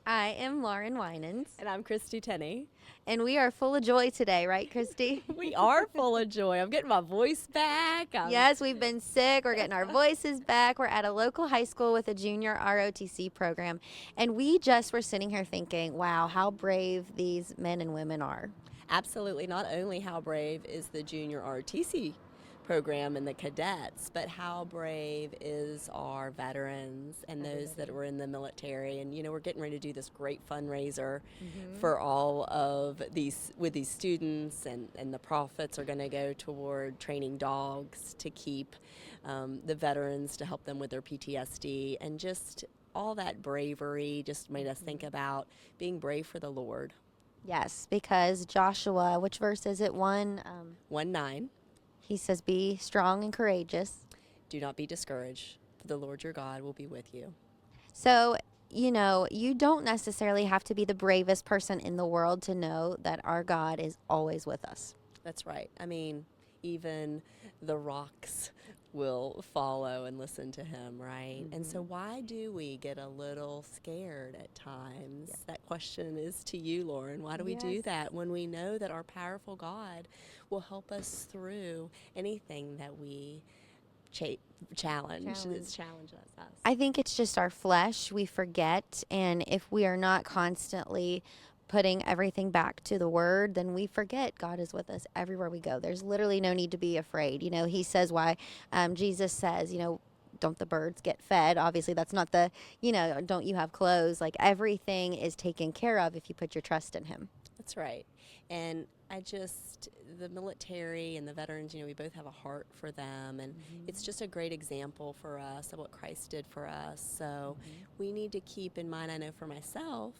I am Lauren Winans, And I'm Christy Tenney. and we are full of joy today, right, Christy? We are full of joy. I'm getting my voice back. Yes, we've been sick. We're getting our voices back. We're at a local high school with a junior ROTC program, and we just were sitting here thinking, wow, how brave these men and women are. Absolutely. Not only how brave is the junior ROTC program and the cadets, but how brave is our veterans and those that were in the military. And we're getting ready to do this great fundraiser for all of these with these students, and the profits are going to go toward training dogs to keep the veterans, to help them with their PTSD, and just all that bravery just made us think about being brave for the Lord. Yes, because Joshua, which verse is it? 1:9. He says, be strong and courageous. Do not be discouraged, for the Lord your God will be with you. So, you don't necessarily have to be the bravest person in the world to know that our God is always with us. That's right. I mean, even the rocks will follow and listen to him, right? And so why do we get a little scared at times? Yeah. That question is to you, Lauren. Why do we do Yes. that when we know that our powerful God will help us through anything that we challenge us? I think it's just our flesh. We forget. And if we are not constantly putting everything back to the word, then we forget God is with us everywhere we go. There's literally no need to be afraid. He says why Jesus says, don't the birds get fed? Obviously, that's not don't you have clothes? Like everything is taken care of if you put your trust in him. That's right. And the military and the veterans, we both have a heart for them. And it's just a great example for us of what Christ did for us. So we need to keep in mind, I know for myself,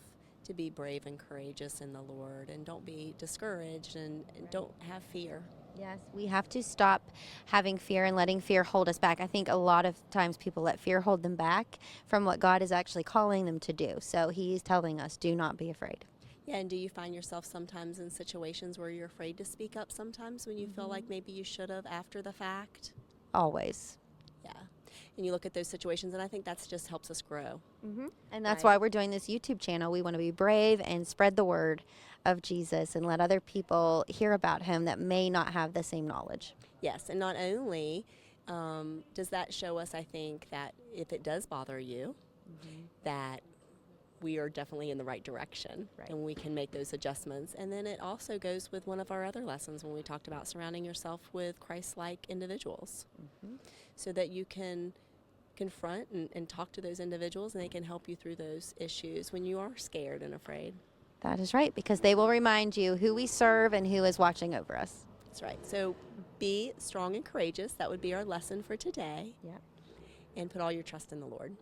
to be brave and courageous in the Lord, and don't be discouraged, and don't have fear. Yes, we have to stop having fear and letting fear hold us back. I think a lot of times people let fear hold them back from what God is actually calling them to do. So he's telling us, do not be afraid. Yeah, and do you find yourself sometimes in situations where you're afraid to speak up sometimes when you feel like maybe you should have after the fact? Always. Yeah. And you look at those situations, and I think that just helps us grow. And that's why we're doing this YouTube channel. We want to be brave and spread the word of Jesus and let other people hear about him that may not have the same knowledge. Yes, and not only does that show us, I think, that if it does bother you, that we are definitely in the right direction, and we can make those adjustments. And then it also goes with one of our other lessons when we talked about surrounding yourself with Christ-like individuals, so that you can confront and talk to those individuals, and they can help you through those issues when you are scared and afraid. That is right, because they will remind you who we serve and who is watching over us. That's right. So be strong and courageous. That would be our lesson for today. Yeah. And put all your trust in the Lord.